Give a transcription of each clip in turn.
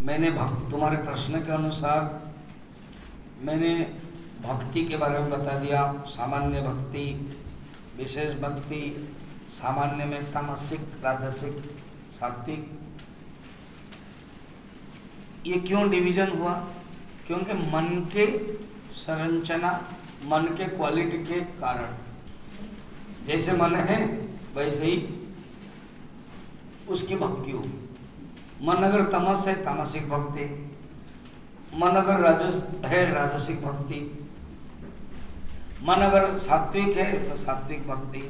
मैंने तुम्हारे प्रश्न के अनुसार मैंने भक्ति के बारे में बता दिया। सामान्य भक्ति, विशेष भक्ति, सामान्य में तामसिक, राजसिक, सात्विक। ये क्यों डिवीजन हुआ? क्योंकि मन के संरचना, मन के क्वालिटी के कारण, जैसे मन है वैसे ही उसकी भक्ति होगी। मन अगर तमस है, तामसिक भक्ति। मन अगर राजस है, राजसिक भक्ति। मन अगर सात्विक है तो सात्विक भक्ति।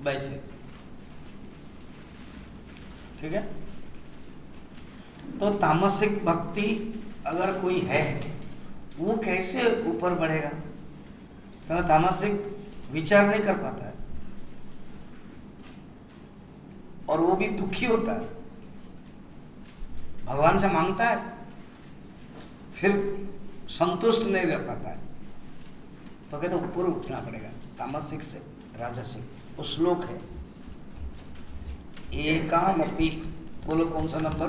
वैसे ठीक है। तो तामसिक भक्ति अगर कोई है, वो कैसे ऊपर बढ़ेगा? क्योंकि तामसिक विचार नहीं कर पाता है और वो भी दुखी होता है, भगवान से मांगता है, फिर संतुष्ट नहीं रह पाता है। तो कहते ऊपर उठना पड़ेगा, तामसिक से राजसिक। वो श्लोक है, एकामपि। बोलो कौन सा नंबर?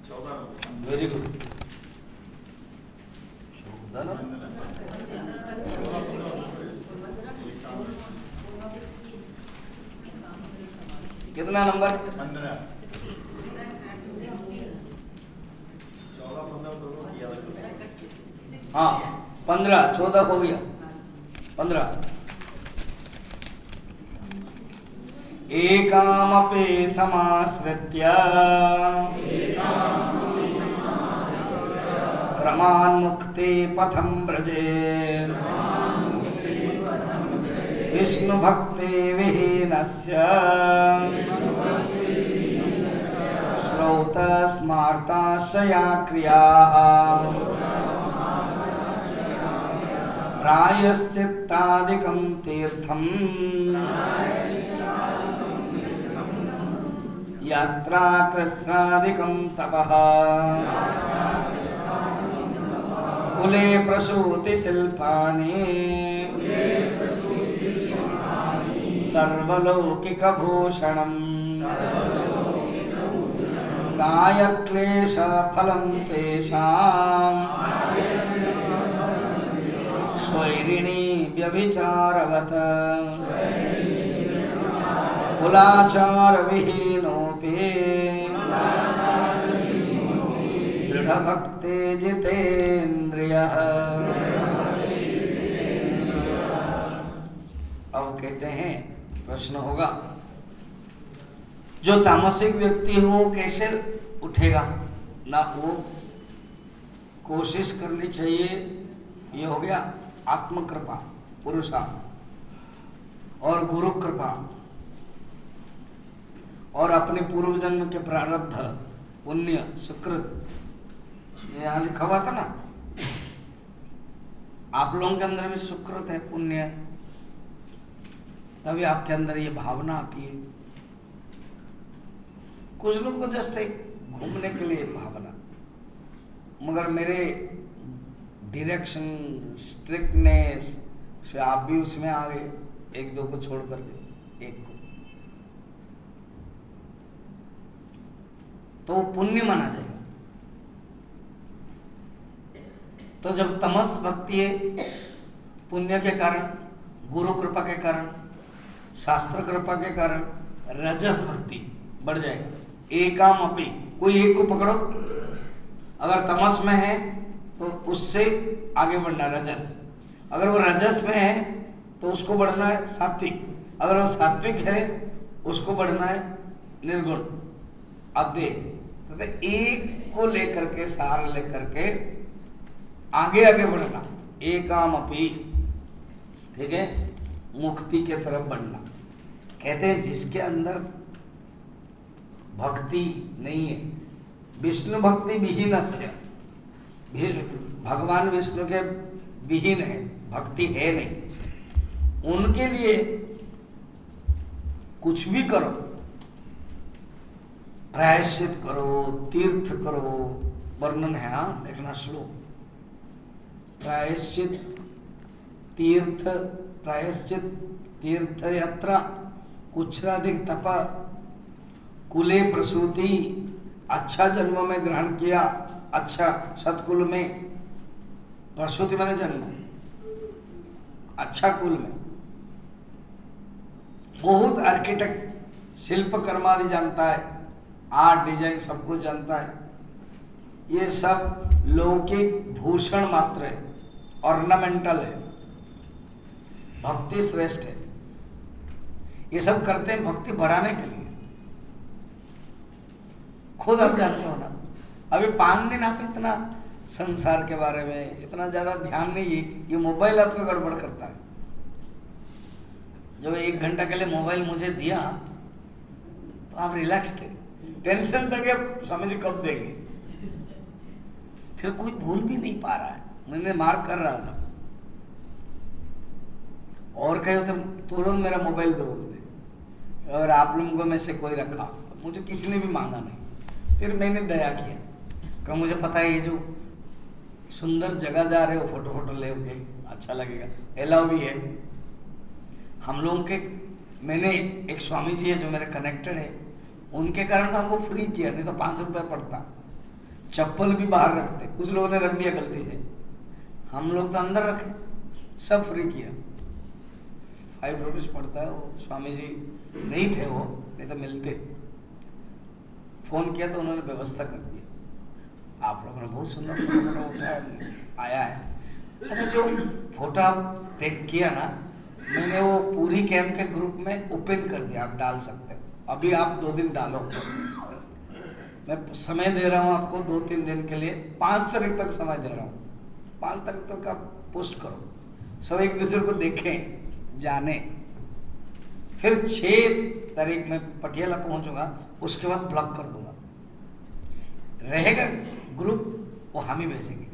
14। Very good. कितना नंबर? 15। हाँ 15, 14 हो गया। 15। एकामपि समाश्रित्य क्रमान्मुक्ते पथं व्रजेत् विष्णु भक्ते विहीनस्य श्रौतस्मार्ताश्च या क्रियाः प्रायश्चित्तादिकं तीर्थं यात्रा कृष्णादिकं तपः कुले प्रसूति शिल्पानि सर्वलौकिकभूषणम् कायक्लेशफलं तेषाम् स्वैरिणी व्यभिचारवत् कुलाचारविहीनोऽपि दृढभक्ते जितेन्द्रियः। अब कहते हैं, प्रश्न होगा, जो तामसिक व्यक्ति हो कैसे उठेगा ना? वो कोशिश करनी चाहिए। ये हो गया आत्मकृपा, पुरुषा, और गुरु कृपा, और अपने पूर्व जन्म के प्रारब्ध, पुण्य, सुकृत। यहाँ लिखा हुआ था ना, आप लोगों के अंदर भी सुकृत है, पुण्य है, तभी आपके अंदर ये भावना आती है। कुछ लोग को जस्ट एक घूमने के लिए भावना, मगर मेरे डायरेक्शन, स्ट्रिक्टनेस से आप भी उसमें आ गए, एक दो को छोड़ करके एक को, तो पुण्य माना जाएगा। तो जब तमस भक्ति है, पुण्य के कारण, गुरु कृपा के कारण, शास्त्र कृपा के कारण रजस भक्ति बढ़ जाएगा। एकामपि, कोई एक को पकड़ो, अगर तमस में है तो उससे आगे बढ़ना रजस, अगर वो रजस में है तो उसको बढ़ना है सात्विक, अगर वो सात्विक है उसको बढ़ना है निर्गुण, अद्वैत। तो एक को लेकर के, सार लेकर के आगे आगे बढ़ना, एकामपि, ठीक है, मुक्ति के तरफ बढ़ना। कहते हैं जिसके अंदर भक्ति नहीं है, विष्णु भक्ति विहीनस्य, भगवान विष्णु के विहीन है, भक्ति है नहीं, उनके लिए कुछ भी करो, प्रायश्चित करो, तीर्थ करो, वर्णन है, हाँ देखना श्लोक, प्रायश्चित तीर्थ, प्रायश्चित तीर्थ यात्रा, कुच्छ्रादिक तप, कुले प्रसूति, अच्छा जन्म में ग्रहण किया, अच्छा सतकुल में, प्रसूति मैंने जन्म, अच्छा कुल में, बहुत आर्किटेक्ट शिल्प कर्मादि जानता है, आर्ट डिजाइन सब कुछ जानता है, ये सब लौकिक भूषण मात्र है, ऑर्नामेंटल है। भक्ति श्रेष्ठ है। ये सब करते हैं भक्ति बढ़ाने के लिए। खुद आप जानते हो ना, अभी 5 दिन आप इतना संसार के बारे में इतना ज्यादा ध्यान नहीं है, ये मोबाइल आपका गड़बड़ करता है। जब 1 घंटा के लिए मोबाइल मुझे दिया तो आप रिलैक्स थे, टेंशन था कि स्वामी जी कब देंगे, फिर कोई भूल भी नहीं पा रहा है, मैंने मार्क कर रहा था, और कहे तो तुरंत मेरा मोबाइल दो बोलते, और आप लोगों में से कोई रखा, मुझे किसी ने भी मांगा नहीं। फिर मैंने दया किया कि मुझे पता है ये जो सुंदर जगह जा रहे हो, फोटो ले के अच्छा लगेगा, एलाउ भी है हम लोगों के। मैंने एक स्वामी जी है जो मेरे कनेक्टेड है, उनके कारण तो हमको फ्री किया, नहीं तो 5 रुपये पड़ता। चप्पल भी बाहर रखते, कुछ लोगों ने रख दिया गलती से, हम लोग तो अंदर रखे, सब फ्री किया। 5 रुपीज़ पड़ता है। वो स्वामी जी नहीं थे, वो नहीं तो मिलते। फोन किया तो उन्होंने व्यवस्था कर दी। आप लोगों ने बहुत सुंदर फोटो उठाया आया है। अच्छा, जो फोटो आप टेक किया ना, मैंने वो पूरी कैंप के ग्रुप में ओपन कर दिया, आप डाल सकते हो। अभी आप 2 दिन डालो, मैं समय दे रहा हूँ आपको 2-3 दिन के लिए, 5 तारीख तक समय दे रहा हूँ। 5 तारीख तक आप पोस्ट करो, सब एक दूसरे को देखें, जाने। फिर 6 तारीख में पटियाला पहुंचूंगा, उसके बाद ब्लॉक कर दूंगा। रहेगा ग्रुप, वो हम ही भेजेंगे,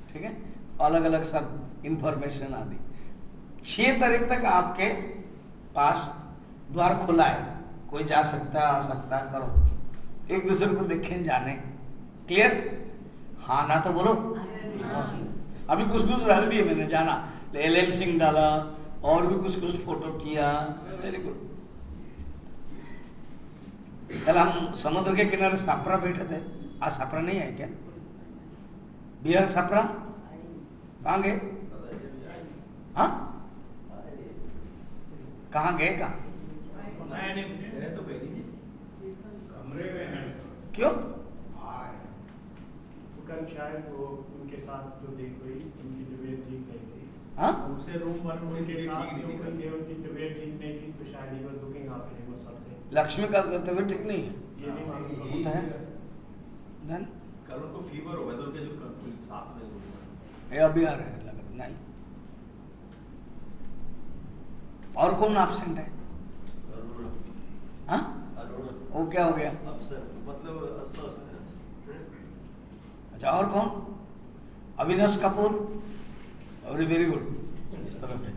ठीक है, अलग अलग सब इंफॉर्मेशन आदि। 6 तारीख तक आपके पास द्वार खुला है, कोई जा सकता है, आ सकता है, करो, एक दूसरे को देखें, जाने। क्लियर? हाँ ना तो बोलो। हाँ। अभी कुछ डाल दिए मैंने, जाना LM सिंह डाला, और भी कुछ फोटो किया, वेरी गुड। कल हम समुद्र के किनारे सापरा बैठे थे, आज सापरा नहीं है क्या? बिहार सापरा कहाँ गए? हाँ, कहाँ गए? कहाँ? क्यों? शायद वो उनके साथ जो देख गई, उनकी तबीयत ठीक नहीं थी। हाँ? उनसे रूम पर उनके साथ जो करके उनकी तबीयत ठीक नहीं थी, तो शायद ही was looking after him or something। Lakshmi का तबीयत ठीक नहीं है? ये नहीं मालूम। होता है। देन कल उनको फीवर हो गया, तो उनके जो साथ में लोग ये अभी आ रहे हैं, लग रहा नहीं। और कौन एब्सेंट है? हाँ? वो क्या हो गया? मतलब अस्वस्थ है। अच्छा, और कौन? अविनाश कपूर, वेरी गुड, इस तरफ है।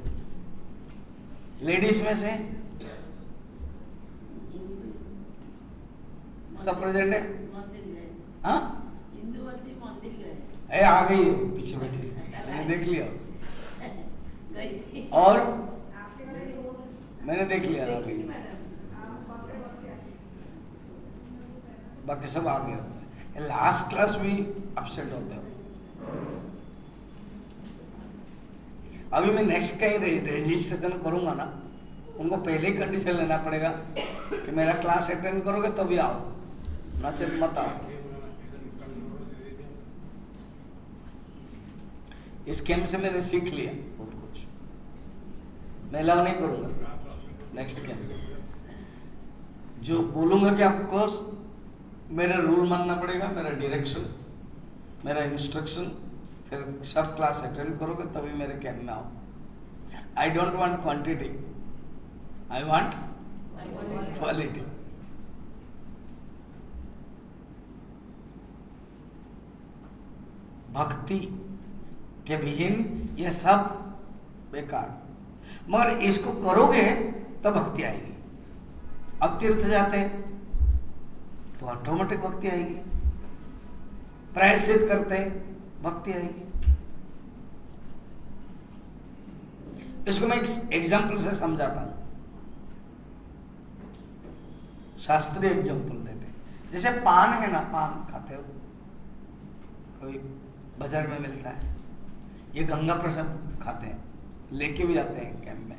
लेडीज में से सब प्रेजेंट है? हाँ? ए, आ गई हो, पीछे बैठी, मैंने देख लिया। और मैंने देख लिया, आ गई। बाकी सब आ गए। लास्ट क्लास भी अपसेट होते हो। अभी मैं नेक्स्ट कहीं रजिस्ट्रेशन करूंगा ना, उनको पहले ही कंडीशन लेना पड़ेगा कि मेरा क्लास अटेंड करोगे तभी आओ, नचेत मत आओ। इस कैंप से मैंने सीख लिया बहुत कुछ, मैं अलाउ नहीं करूंगा नेक्स्ट कैंप। जो बोलूंगा कि आपको मेरा रूल मानना पड़ेगा, मेरा डायरेक्शन, मेरा इंस्ट्रक्शन, फिर सब क्लास अटेंड करोगे तभी मेरे कैंप में आओ। I don't want quantity, I want quality. भक्ति के विहीन ये सब बेकार, मगर इसको करोगे तब भक्ति आएगी। अब तीर्थ जाते हैं तो ऑटोमेटिक भक्ति आएगी, प्रायश्चित करते हैं भक्ति आएगी। इसको मैं एक एग्जाम्पल से समझाता हूं, शास्त्रीय एग्जाम्पल देते हैं। जैसे पान है ना, पान खाते हो, कोई बाजार में मिलता है, ये गंगा प्रसाद खाते हैं, लेके भी जाते हैं कैंप में,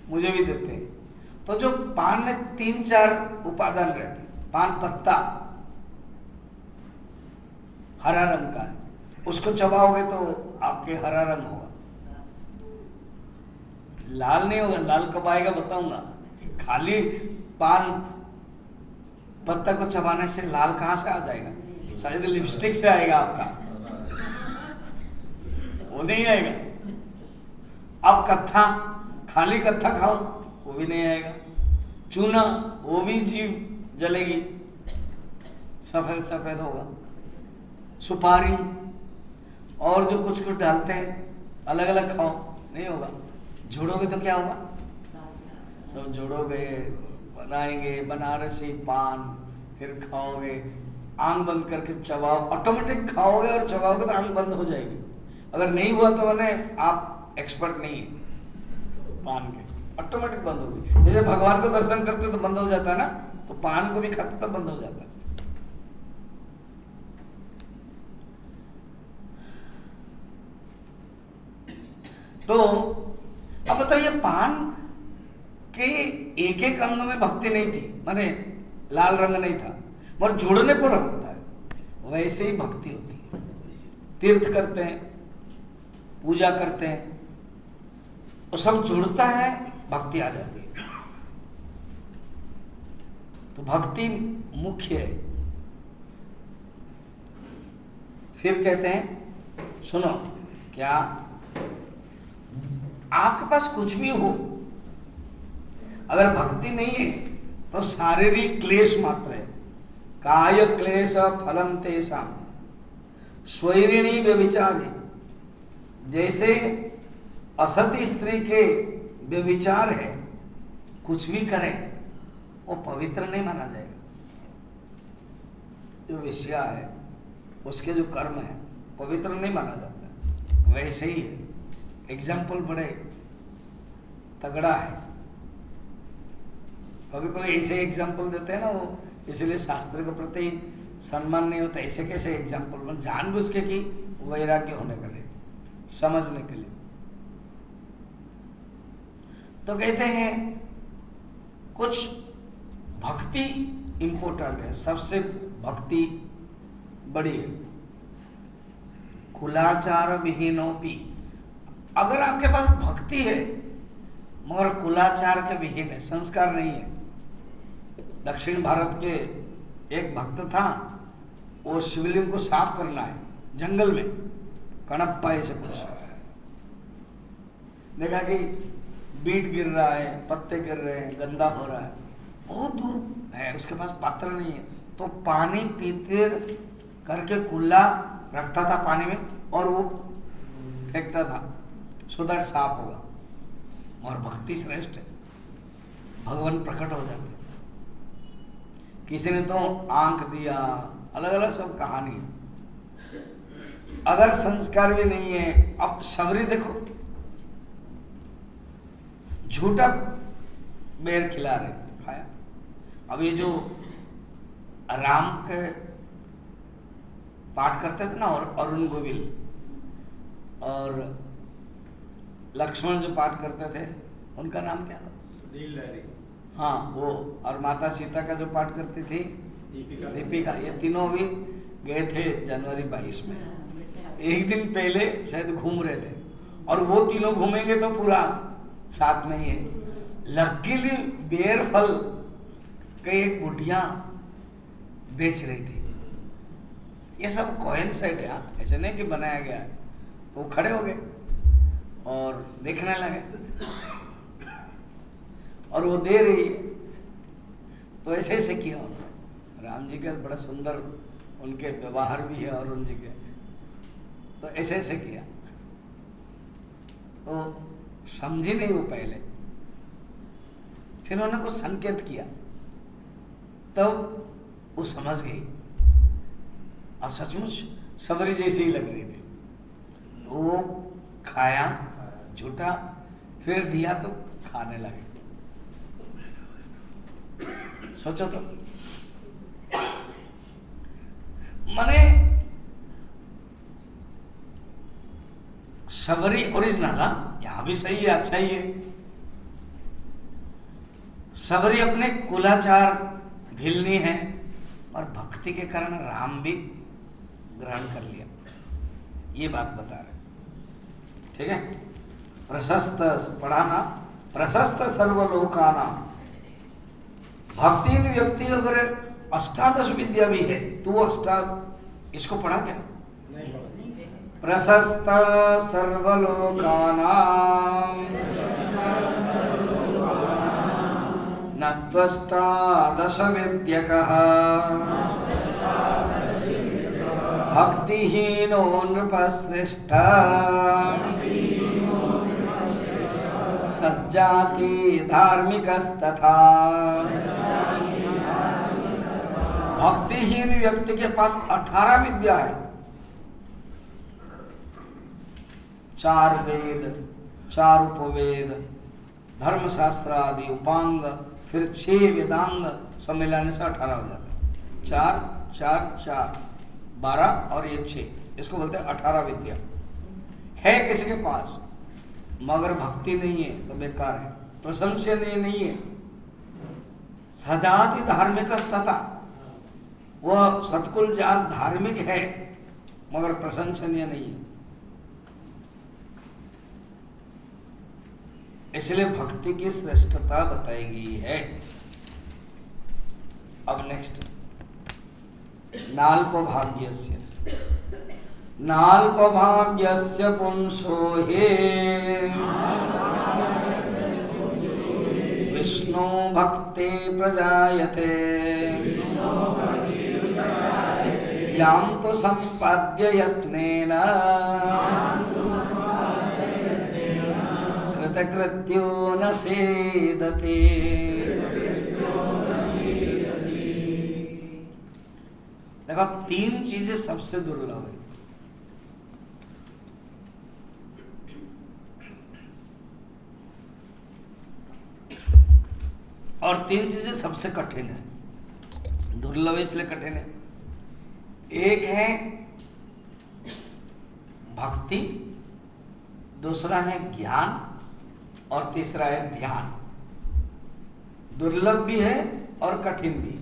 मुझे भी देते हैं। तो जो पान में 3-4 उपादान रहते हैं, पान पत्ता हरा रंग का है, उसको चबाओगे तो आपके हरा रंग होगा, लाल नहीं होगा। लाल कब आएगा बताऊंगा। खाली पान पत्ता को चबाने से लाल कहां से आ जाएगा? शायद लिपस्टिक से आएगा आपका, वो नहीं आएगा। अब कत्था, खाली कत्था खाओ वो भी नहीं आएगा। चूना, वो भी जीव जलेगी, सफेद सफेद होगा। सुपारी और जो कुछ कुछ डालते हैं अलग अलग खाओ, नहीं होगा। जोड़ोगे तो क्या होगा? सब जोड़ोगे, बनाएंगे बनारसी पान, फिर खाओगे, आंख बंद करके चबाओ, ऑटोमेटिक खाओगे और चबाओगे तो आंख बंद हो जाएगी। अगर नहीं हुआ तो मैंने आप एक्सपर्ट नहीं है पान के, ऑटोमेटिक बंद होगी। जैसे भगवान को दर्शन करते तो बंद हो जाता है ना, तो पान को भी खाते तो बंद हो जाता है। तो अब बताइए, पान के एक एक अंग में भक्ति नहीं थी, माने लाल रंग नहीं था, मगर जोड़ने पर होता है। वैसे ही भक्ति होती है। तीर्थ करते हैं, पूजा करते हैं, वो सब जुड़ता है, भक्ति आ जाती है। तो भक्ति मुख्य है। फिर कहते हैं, सुनो, क्या आपके पास कुछ भी हो, अगर भक्ति नहीं है तो शारीरिक क्लेश मात्र है। काय क्लेश फलम तेषाम स्वैरिणी व्यभिचारी। जैसे असती स्त्री के व्यभिचार है, कुछ भी करें वो पवित्र नहीं माना जाएगा। जो वेश्या है उसके जो कर्म है पवित्र नहीं माना जाता। वैसे ही है। एग्जाम्पल बड़े तगड़ा है। कभी कोई ऐसे एग्जाम्पल देते हैं ना, वो इसलिए शास्त्र के प्रति सम्मान नहीं होता। ऐसे कैसे एग्जाम्पल, जानबूझ के कि वैराग्य होने के लिए, समझने के लिए। तो कहते हैं कुछ भक्ति इंपॉर्टेंट है, सबसे भक्ति बड़ी है। कुलाचार विहीनोपि, अगर आपके पास भक्ति है मगर कुलाचार के विहीन है, संस्कार नहीं है। दक्षिण भारत के एक भक्त था, वो शिवलिंग को साफ करना है जंगल में, कणप्पा ऐसे कुछ, देखा कि बीट गिर रहा है, पत्ते गिर रहे हैं, गंदा हो रहा है, बहुत दूर है, उसके पास पात्र नहीं है, तो पानी पीते करके कुल्ला रखता था पानी में और वो फेंकता था, सो दैट साफ होगा। और भक्ति श्रेष्ठ है, भगवान प्रकट हो जाते हैं। किसी ने तो आंख दिया, अलग अलग सब कहानी है। अगर संस्कार भी नहीं है, अब शबरी देखो, झूठा बेर खिला रहे, खाया। अब ये जो राम के पाठ करते थे ना, और अरुण गोविल, और लक्ष्मण जो पाठ करते थे, उनका नाम क्या था? सुनील लहरी। हाँ वो, और माता सीता का जो पाठ करती थी दीपिका, ये तीनों भी गए थे जनवरी 22 में। एक दिन पहले शायद घूम रहे थे, और वो तीनों घूमेंगे तो पूरा साथ में ही है। लकीली बेर फल कई एक बुढ़िया बेच रही थी। ये सब कोइंसाइड है, ऐसे नहीं कि बनाया गया है। तो वो खड़े हो गए और देखने लगे, और वो दे रही है, तो ऐसे ऐसे किया उन्होंने। राम जी का बड़ा सुंदर उनके व्यवहार भी है, और जी के, तो ऐसे ऐसे किया, तो समझी नहीं वो पहले, फिर उन्होंने कुछ संकेत किया, तब वो समझ गई, और सचमुच सबरी जैसी ही लग रही थी। तो वो खाया झूठा, फिर दिया तो खाने लगे। सोचो तो, माने शबरी ओरिजिनल, यहां भी सही है, अच्छा ही है। शबरी अपने कुलाचार भिलनी है और भक्ति के कारण राम भी ग्रहण कर लिया, ये बात बता रहे। ठीक है, प्रशस्त पढ़ाना, प्रशस्त सर्वलोकाना। भक्तिहीन व्यक्ति अगर अष्टादश विद्या भी है तो इसको पढ़ा क्या? प्रशस्त सर्वलोकानां न त्वष्टादश विद्यकः भक्तिहीनो नृपश्रेष्ठः सज्जाति धार्मिकस्तथा। भक्तिहीन व्यक्ति के पास 18 विद्या है, 4 वेद, 4 उपवेद, धर्मशास्त्र आदि उपांग, फिर 6 वेदांग, सब मिलाने से 18 हो जाता है। 4 4 4 12 और ये 6, इसको बोलते हैं 18 विद्या है किसी के पास, मगर भक्ति नहीं है तो बेकार है, प्रशंसनीय नहीं है। सजाति धार्मिक तथा, वह सतकुल जात धार्मिक है मगर प्रशंसनीय नहीं है। इसलिए भक्ति की श्रेष्ठता बताई गई है। अब नेक्स्ट, नाल्पभाग्यस्य, नाल्पभाग्यस्य पुंसो हे विष्णु भक्ते प्रजायते यां तु संपाद्य यत्नेन कृतकृत्यो न सेदते। देखो 3 चीजें सबसे दुर्लभ है, और 3 चीजें सबसे कठिन है। दुर्लभ इसलिए कठिन है, एक है भक्ति, दूसरा है ज्ञान और तीसरा है ध्यान। दुर्लभ भी है और कठिन भी है,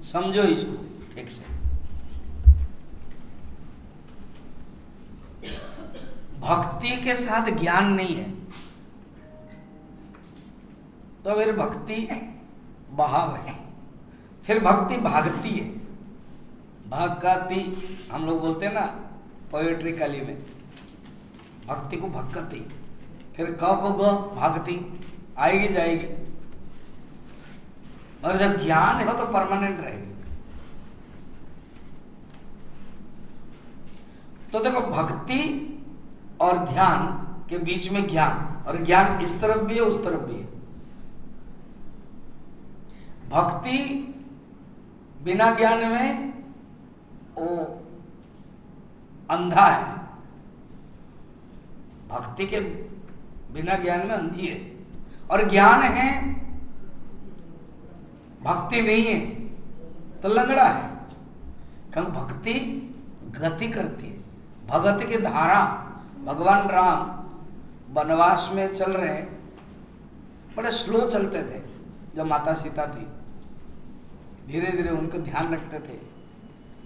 समझो इसको ठीक से। भक्ति के साथ ज्ञान नहीं है तो फिर भक्ति बहाव है, फिर भक्ति भागती है। भागती हम लोग बोलते हैं ना पोएट्री काली में, भक्ति को भक्ति, फिर क को ग भागती, आएगी जाएगी। और जब ज्ञान हो तो परमानेंट रहेगी। तो देखो भक्ति और ध्यान के बीच में ज्ञान, और ज्ञान इस तरफ भी है उस तरफ भी है। भक्ति बिना ज्ञान में वो अंधा है, भक्ति के बिना ज्ञान में अंधी है, और ज्ञान है भक्ति नहीं है तो लंगड़ा है। क्योंकि भक्ति गति करती है, भगत की धारा। भगवान राम वनवास में चल रहे, बड़े स्लो चलते थे। जब माता सीता थी, धीरे धीरे उनको ध्यान रखते थे।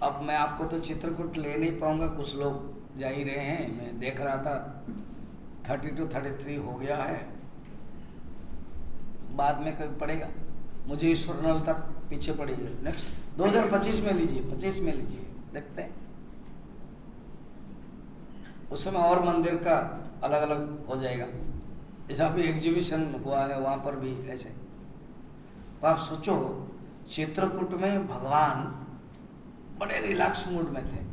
अब मैं आपको तो चित्रकूट ले नहीं पाऊंगा, कुछ लोग जा ही रहे हैं, मैं देख रहा था 32 33 हो गया है, बाद में कभी पड़ेगा। मुझे ईश्वर नलता पीछे पड़ी है। नेक्स्ट 2025 में लीजिए, 25 में लीजिए, देखते हैं। उस समय और मंदिर का अलग अलग हो जाएगा। जैसा अभी एग्जीबिशन हुआ है वहाँ पर भी ऐसे। तो आप सोचो चित्रकूट में भगवान बड़े रिलैक्स मूड में थे।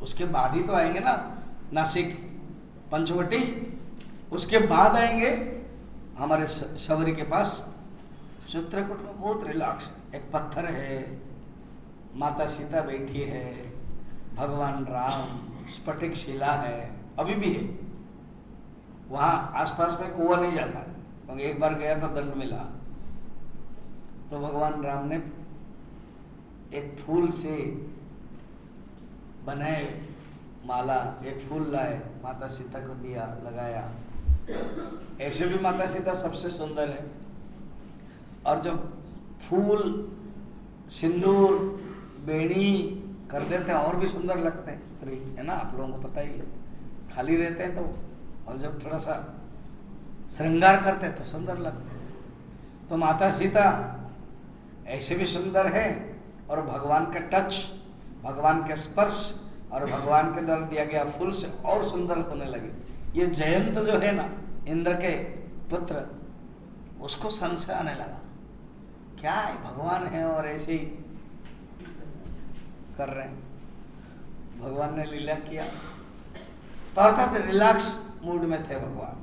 उसके बाद ही तो आएंगे ना नासिक पंचवटी, उसके बाद आएंगे हमारे शबरी के पास। चित्रकूट में बहुत रिलैक्स, एक पत्थर है, माता सीता बैठी है, भगवान राम, स्फटिक शिला है, अभी भी है। वहाँ आसपास में कुआं नहीं जाता, क्योंकि एक बार गया था दंड मिला। तो भगवान राम ने एक फूल से बनाए माला, एक फूल लाए, माता सीता को दिया, लगाया। ऐसे भी माता सीता सबसे सुंदर है। और जब फूल, सिंदूर, बेणी कर देते हैं और भी सुंदर लगते हैं स्त्री, है ना, आप लोगों को पता ही है। खाली रहते हैं तो, और जब थोड़ा सा श्रृंगार करते हैं तो सुंदर लगते हैं। तो माता सीता ऐसे भी सुंदर है, और भगवान का टच, भगवान के स्पर्श और भगवान के द्वारा दिया गया फूल से और सुंदर होने लगे। ये जयंत जो है ना, इंद्र के पुत्र, उसको संशय आने लगा, क्या है भगवान है और ऐसे ही कर रहे हैं। भगवान ने लीला किया, तो अर्थात रिलैक्स मूड में थे भगवान।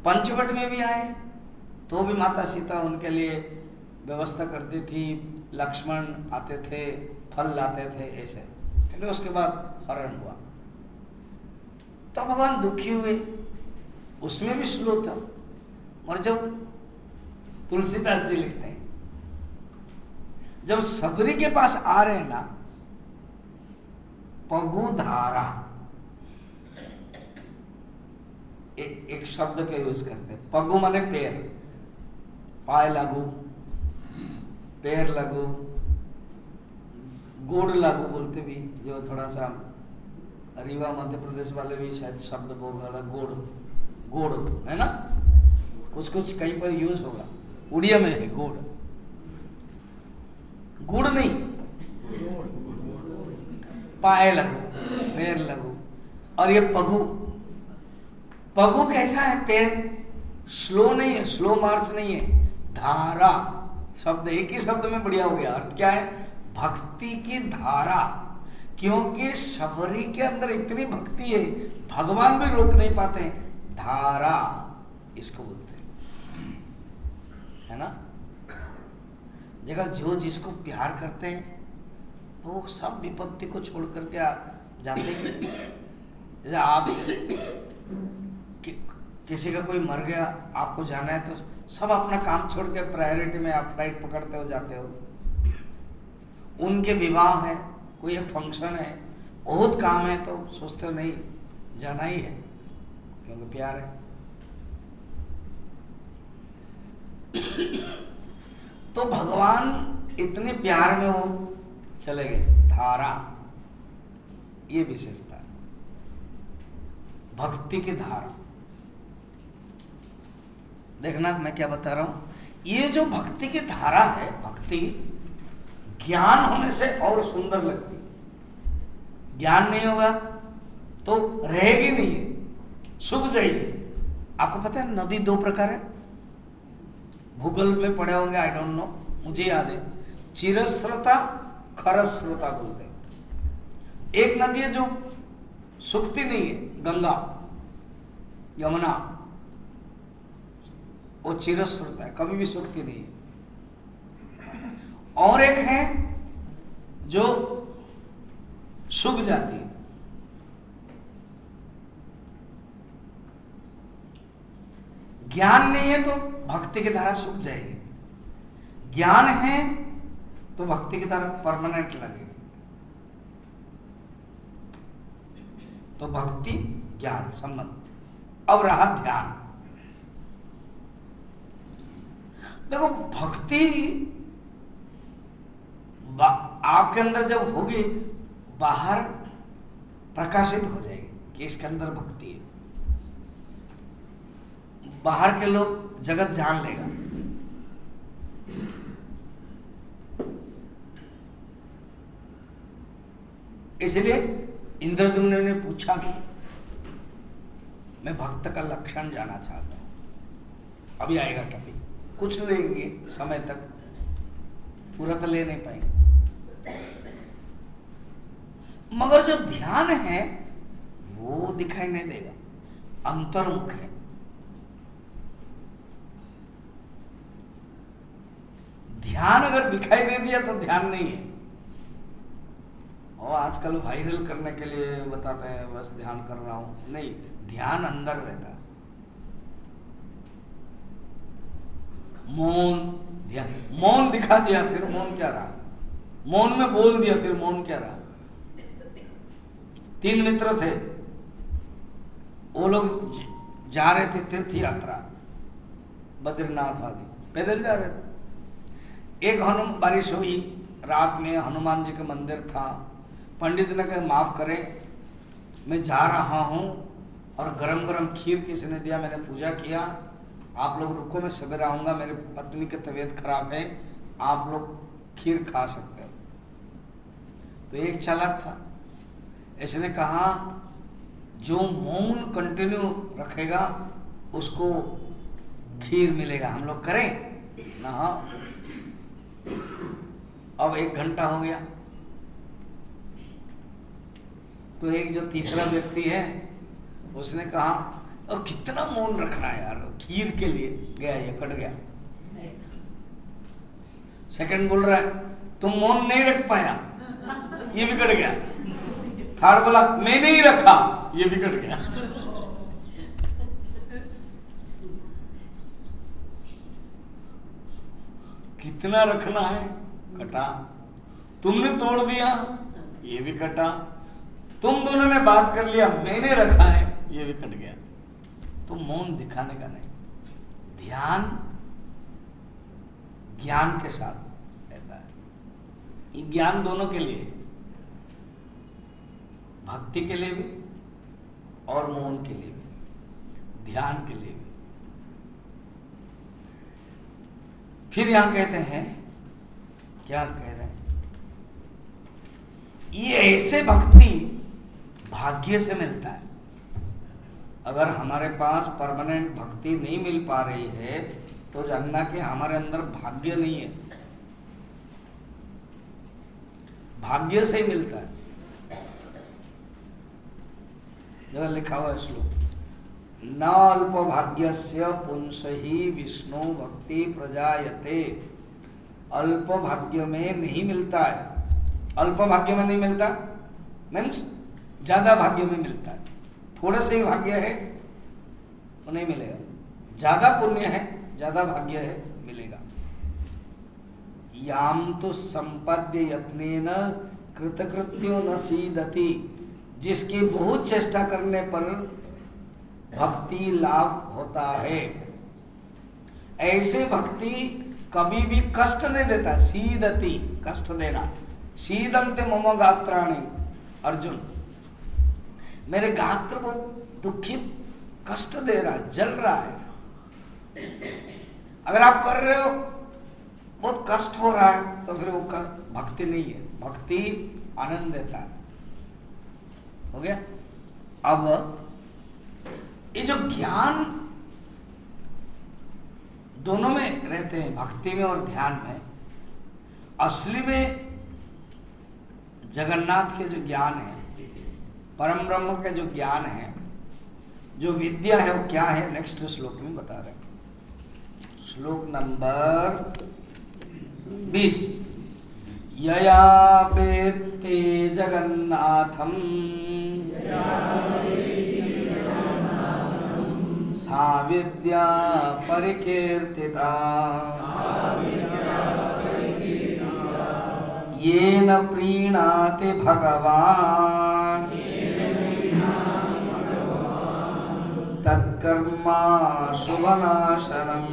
पंचवट में भी आए तो भी माता सीता उनके लिए व्यवस्था करती थी। लक्ष्मण आते थे, फल लाते थे, ऐसे। फिर उसके बाद हरण हुआ तो भगवान दुखी हुए, उसमें भी स्लो था। और जब तुलसीदास जी लिखते हैं, जब सबरी के पास आ रहे हैं ना, पगु धारा एक शब्द के यूज करते हैं। पगु माने पैर, पाय लागू, पैर लागू, गोड़ लागू बोलते भी, जो थोड़ा सा रीवा मध्य प्रदेश वाले भी शायद शब्द बोला, गोड़, गोड़ है ना, कुछ कुछ कहीं पर यूज होगा। उड़िया में है गोड़, गुड़ नहीं, पाए लगू, पैर लगू। और ये पगु, पगु कैसा है? पैर स्लो नहीं है, स्लो मार्च नहीं है, धारा शब्द एक ही शब्द में बढ़िया हो गया। अर्थ क्या है? भक्ति की धारा। क्योंकि शबरी के अंदर इतनी भक्ति है, भगवान भी रोक नहीं पाते, धारा इसको बोलते हैं, है ना। जगह जो जिसको प्यार करते हैं तो वो सब विपत्ति को छोड़ करके जाते कि नहीं। जैसे आप किसी का कोई मर गया, आपको जाना है तो सब अपना काम छोड़ के प्रायोरिटी में आप फ्लाइट पकड़ते हो, जाते हो। उनके विवाह है, कोई एक फंक्शन है, बहुत काम है, तो सोचते हो नहीं जाना ही है, क्योंकि प्यार है। तो भगवान इतने प्यार में वो चले गए, धारा, ये विशेषता है भक्ति की धारा। देखना मैं क्या बता रहा हूं, ये जो भक्ति की धारा है, भक्ति ज्ञान होने से और सुंदर लगती। ज्ञान नहीं होगा तो रहेगी नहीं है, सूख जाएगी। आपको पता है नदी दो प्रकार है, भूगोल में पढ़े होंगे, आई डोंट नो, मुझे याद है, चिरस्रोता, खरस्रोता बोलते हैं। एक नदी है जो सूखती नहीं है, गंगा, यमुना, वो चिरस्रोता है, कभी भी सूखती नहीं है। और एक है जो सूख जाती है। ज्ञान नहीं है तो भक्ति की धारा सूख जाएगी, ज्ञान है तो भक्ति की धारा परमानेंट लगेगी। तो भक्ति ज्ञान संबंध। अब रहा ध्यान। देखो भक्ति आपके अंदर जब होगी, बाहर प्रकाशित हो जाएगी कि इसके अंदर भक्ति है। बाहर के लोग जगत जान लेगा। इसलिए इंद्रद्युम्न ने पूछा भी, मैं भक्त का लक्षण जानना चाहता हूं। अभी आएगा टॉपिक, कुछ लेंगे समय तक, पूरा तो ले नहीं पाएंगे। मगर जो ध्यान है वो दिखाई नहीं देगा, अंतर्मुख है। ध्यान अगर दिखाई नहीं दिया तो ध्यान नहीं है। और आजकल वायरल करने के लिए बताते हैं बस ध्यान कर रहा हूं, नहीं, ध्यान अंदर रहता है। मौन ध्यान, मौन दिखा दिया फिर मौन क्या रहा, मौन में बोल दिया फिर मौन क्या रहा। 3 मित्र थे, वो लोग जा रहे थे तीर्थ यात्रा, बद्रीनाथ आदि पैदल जा रहे थे। एक बारिश हुई, रात में हनुमान जी का मंदिर था। पंडित ने कहा माफ करें, मैं जा रहा हूँ और गरम गरम खीर किसी ने दिया, मैंने पूजा किया, आप लोग रुको, मैं सवेरे आऊँगा, मेरी पत्नी की तबीयत खराब है, आप लोग खीर खा सकते हो। तो एक चालाक था, इसने कहा जो मौन कंटिन्यू रखेगा उसको खीर मिलेगा, हम लोग करें ना। अब 1 घंटा हो गया, तो एक जो तीसरा व्यक्ति है उसने कहा और कितना मौन रखना है यार, खीर के लिए गया, ये कट गया। सेकंड बोल रहा है तुम मौन नहीं रख पाया, ये भी कट गया। थर्ड बोला मैं नहीं रखा, ये भी कट गया। कितना रखना है, कटा। तुमने तोड़ दिया, ये भी कटा। तुम दोनों ने बात कर लिया, मैंने रखा है, ये भी कट गया। तो मौन दिखाने का नहीं, ध्यान ज्ञान के साथ रहता है। ये ज्ञान दोनों के लिए है, भक्ति के लिए भी और मौन के लिए भी, ध्यान के लिए भी। फिर यहां कहते हैं, क्या कह रहे हैं, ये ऐसे भक्ति भाग्य से मिलता है। अगर हमारे पास परमानेंट भक्ति नहीं मिल पा रही है तो जानना कि हमारे अंदर भाग्य नहीं है, भाग्य से ही मिलता है। जगह लिखा हुआ है श्लोक, न अल्प भाग्यस्य पुंसहि विष्णु भक्ति प्रजायते। अल्प भाग्य में नहीं मिलता है, अल्प भाग्य में नहीं मिलता मीन्स ज्यादा भाग्य में मिलता है। थोड़े से ही भाग्य है वो नहीं मिलेगा, ज्यादा पुण्य है, ज्यादा भाग्य है, मिलेगा। याम तो संपद्य यत्नेन कृतकृत्यो न सीदति। जिसकी बहुत चेष्टा करने पर भक्ति लाभ होता है, ऐसे भक्ति कभी भी कष्ट नहीं देता। सीदति, कष्ट देना। सीदंते मम गात्राणि, अर्जुन मेरे गात्र बहुत दुखित, कष्ट दे रहा है, जल रहा है। अगर आप कर रहे हो, बहुत कष्ट हो रहा है, तो फिर वो भक्ति नहीं है। भक्ति आनंद देता है। हो गया। अब ये जो ज्ञान दोनों में रहते हैं, भक्ति में और ध्यान में, असली में जगन्नाथ के जो ज्ञान है, परम ब्रह्म के जो ज्ञान है, जो विद्या है, वो क्या है, नेक्स्ट श्लोक में बता रहे हैं। श्लोक नंबर 20। यया वेत्ते जगन्नाथम सा विद्या परिकीर्तिता येन प्रीणाति भगवान् तत्कर्मा शुभनाशनम।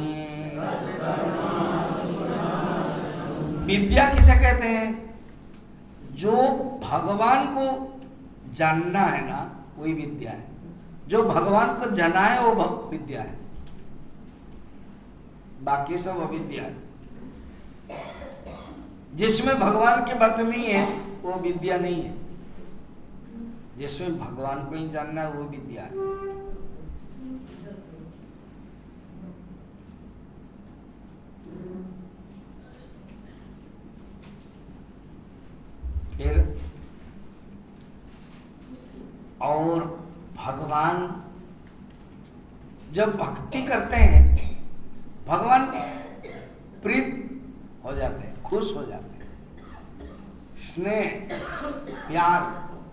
विद्या किसे कहते हैं? जो भगवान को जानना है ना, वही विद्या है। जो भगवान को जनाए वो विद्या है, बाकी सब अविद्या है। जिसमें भगवान की बात नहीं है वो विद्या नहीं है, जिसमें भगवान को ही जानना है वो विद्या है। फिर और भगवान जब भक्ति करते हैं, भगवान प्रीत हो जाते हैं, खुश हो जाते हैं, स्नेह प्यार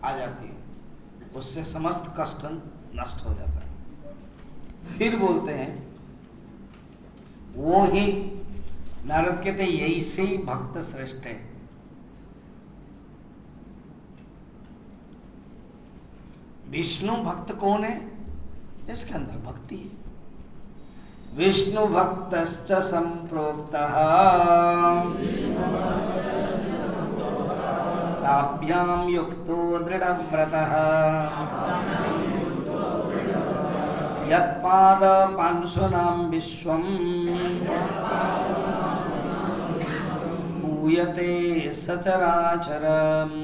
आ जाती है, उससे समस्त कष्ट नष्ट हो जाता है। फिर बोलते हैं वो ही नारद कहते यही से ही भक्त श्रेष्ठ है। विष्णु भक्त कौन है? जिसके अंदर भक्ति है। विष्णु भक्तश्च संप्रोक्तः ताभ्याम युक्तो दृढ़व्रतः यत्पाद पांशुनाम विश्वम पूयते सचराचरम्।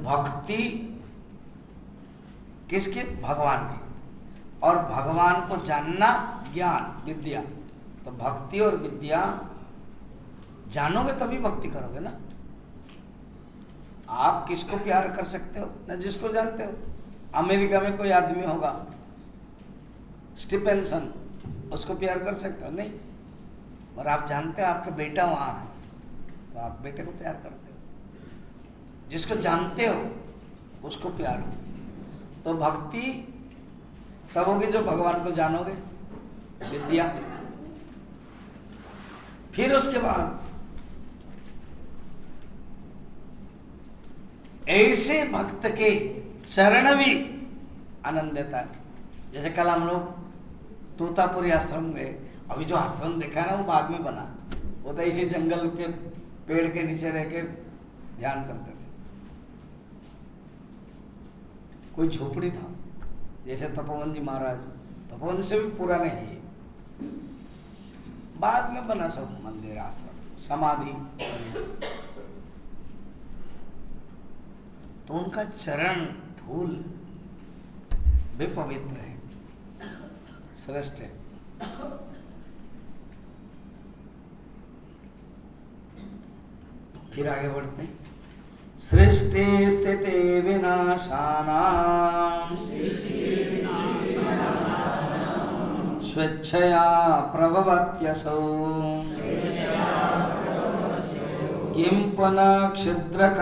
भक्ति किसकी? भगवान की। और भगवान को जानना ज्ञान विद्या। तो भक्ति और विद्या जानोगे तभी भक्ति करोगे ना। आप किसको प्यार कर सकते हो? ना जिसको जानते हो। अमेरिका में कोई आदमी होगा स्टीफेंसन, उसको प्यार कर सकते हो? नहीं। और आप जानते हो आपका बेटा वहां है तो आप बेटे को प्यार करते हो। जिसको जानते हो उसको प्यार हो। तो भक्ति तब होगी जो भगवान को जानोगे, विद्या। फिर उसके बाद ऐसे भक्त के चरण भी आनंद देता है। जैसे कल हम लोग तोतापुरी आश्रम गए। अभी जो आश्रम देखा है ना वो बाद में बना। वो तो इसी जंगल के पेड़ के नीचे रह के ध्यान करते थे। कोई झोपड़ी था, जैसे तपोवन जी महाराज, तपोवन से भी पुराने हैं ये। बाद में बना सब मंदिर, आश्रम, समाधि बने। तो उनका चरण धूल भी पवित्र है, श्रेष्ठ है। फिर आगे बढ़ते हैं। सृष्टि स्थिति विनाशानां स्वेच्छया प्रभवत्यसौ किं पुनः क्षुद्रकामानां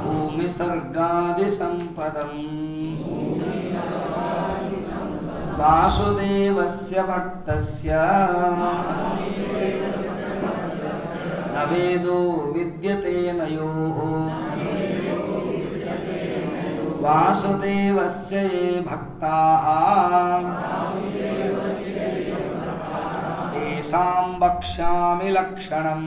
भूमिसर्गादिसम्पदम् वासुदेवस्य भक्तस्य न वेदो विद्यते न योः वासुदेवस्य ये भक्ताः तेषां वक्ष्यामि लक्षणम्।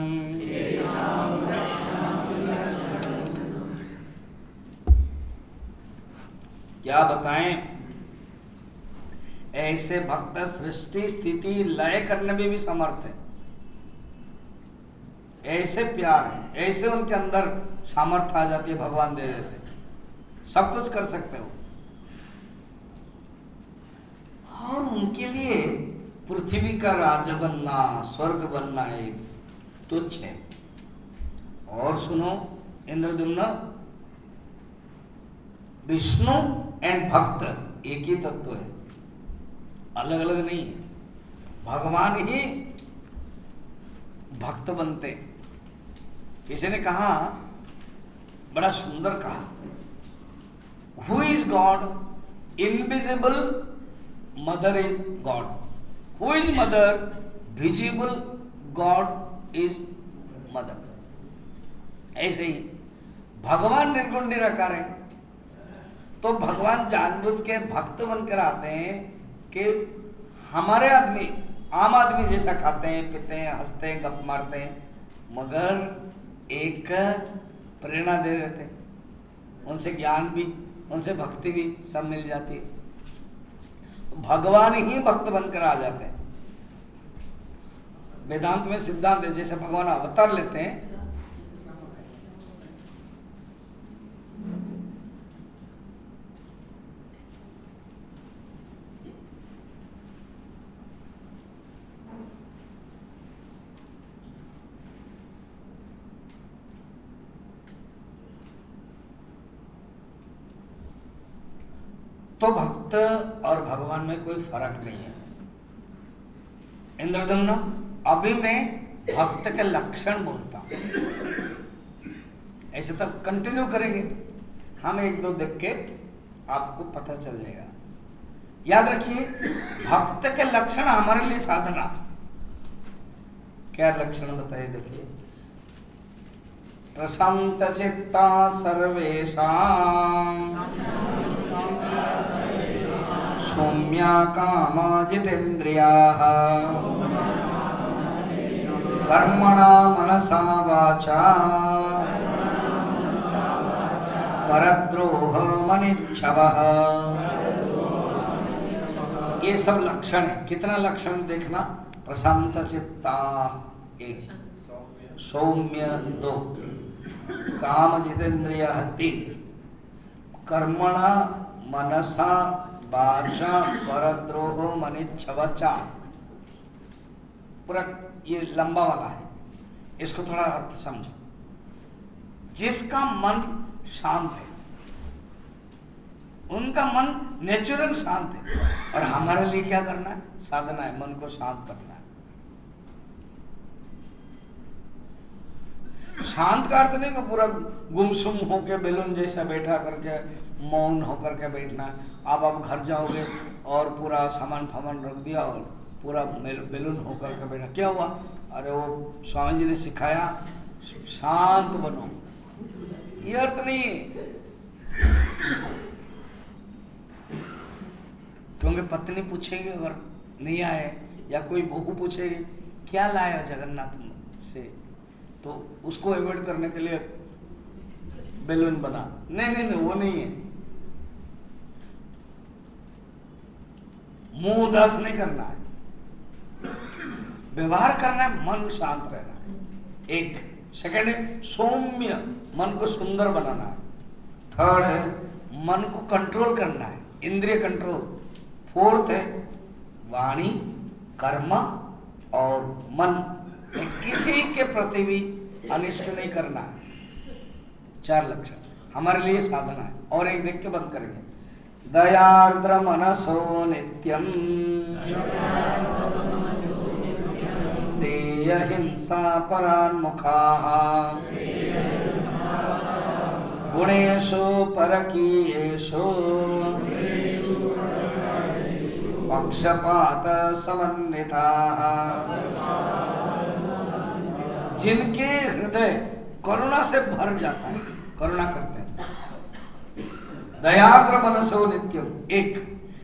क्या बताएं? ऐसे भक्त सृष्टि स्थिति लय करने में भी समर्थ है। ऐसे प्यार है, ऐसे उनके अंदर सामर्थ्य आ जाती है, भगवान दे देते, सब कुछ कर सकते हो। और उनके लिए पृथ्वी का राजा बनना, स्वर्ग बनना एक तुच्छ है। और सुनो इंद्रद्युम्न, विष्णु एंड भक्त एक ही तत्व है, अलग अलग नहीं है। भगवान ही भक्त बनते। किसी ने कहा, बड़ा सुंदर कहा, who is God? Invisible mother is God. Who is mother? Visible God is mother. ऐसे ही भगवान निर्गुण निराकार है। तो भगवान जानबूझ के भक्त बनकर आते हैं कि हमारे आदमी, आम आदमी जैसा खाते हैं, पीते हैं, हंसते हैं, गप मारते हैं, मगर एक प्रेरणा दे देते हैं। उनसे ज्ञान भी, उनसे भक्ति भी सब मिल जाती है। तो भगवान ही भक्त बनकर आ जाते हैं। वेदांत में सिद्धांत है, जैसे भगवान अवतार लेते हैं, तो भक्त और भगवान में कोई फर्क नहीं है। इंद्रद्युम्न, अभी मैं भक्त के लक्षण बोलता हूं, ऐसे तो कंटिन्यू करेंगे हम, एक दो देख के आपको पता चल जाएगा। याद रखिए, भक्त के लक्षण हमारे लिए साधना। क्या लक्षण बताइए, देखिए। प्रशांत चित्ता सर्वेषां सौम्या कामा जितेन्द्रियाः कर्मणा मनसा वाचा परद्रोह मनिच्छवः। ये सब लक्षण है। कितना लक्षण देखना, प्रशांत चित्ता 1, सौम्य 2, काम जितेन्द्रिय 3, कर्मणा मनसा वाचा परद्रोह मनिच्छव 4। पूरा ये लंबा वाला है, इसको थोड़ा अर्थ समझो। जिसका मन शांत है, उनका मन नेचुरल शांत है। और हमारे लिए क्या करना है? साधना है, मन को शांत करना है। शांत का अर्थ नहीं कि पूरा गुमसुम होके बेलून जैसा बैठा करके मौन होकर के बैठना है। आप घर जाओगे और पूरा सामान फामान रख दिया और पूरा बेलून होकर के बैठा, क्या हुआ? अरे वो स्वामी जी ने सिखाया शांत बनो, ये अर्थ नहीं है। क्योंकि पत्नी पूछेगी अगर नहीं आए, या कोई बहू पूछेगी क्या लाया जगन्नाथ से, तो उसको अवॉइड करने के लिए बेलून बना। नहीं, वो नहीं है। मुंह उदास नहीं करना है, व्यवहार करना है, मन शांत रहना है। 1 सेकंड है सौम्य, मन को सुंदर बनाना है। 3rd है मन को कंट्रोल करना है, इंद्रिय कंट्रोल। 4th है वाणी, कर्म और मन किसी के प्रति भी अनिष्ट नहीं करना है। 4 लक्षण हमारे लिए साधना है। और एक देख के बंद करेंगे। दयार्द्र मनसो नित्यम स्तेय हिंसा परान्मुखाः गुणेषु परकीयेषु पक्षपात समन्विताः। जिनके हृदय करुणा से भर जाता है, करुणा करते हैं। दयार्द्र मनसो नित्यम। 1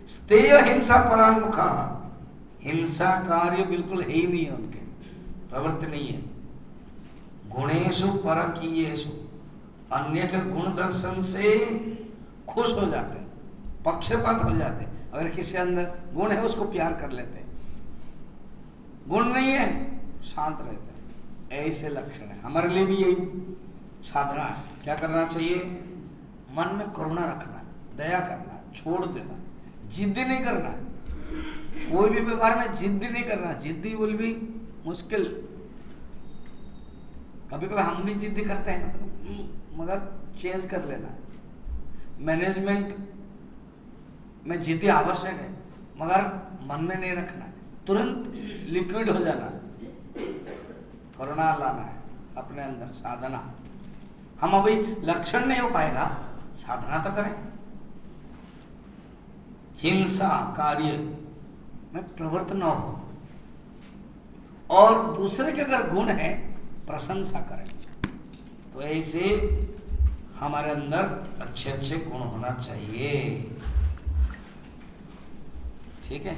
स्तेय हिंसा परान्मुखा, हिंसा कार्य बिल्कुल है ही नहीं है, उनके प्रवृत्ति नहीं है। गुणेषु परकीयेषु, अन्य के गुण दर्शन से खुश हो जाते हैं, पक्षपात हो जाते हैं। अगर किसी अंदर गुण है उसको प्यार कर लेते हैं, गुण नहीं है शांत रहते हैं। ऐसे लक्षण है। हमारे लिए भी यही साधना है। क्या करना चाहिए? मन में करुणा रखना, दया करना, छोड़ देना, जिद्दी नहीं करना। कोई भी व्यवहार में जिद्दी नहीं करना। जिद्दी विल बी मुश्किल। कभी कभी हम भी जिद्दी करते हैं, मतलब मगर चेंज कर लेना। मैनेजमेंट में जिद्दी आवश्यक है, मगर मन में नहीं रखना, तुरंत लिक्विड हो जाना। करुणा लाना है अपने अंदर, साधना। हम अभी लक्षण नहीं हो पाएगा, साधना तो करें। हिंसा कार्य में प्रवृत्त न हो, और दूसरे के अगर गुण है प्रशंसा करें। तो ऐसे हमारे अंदर अच्छे अच्छे गुण होना चाहिए। ठीक है।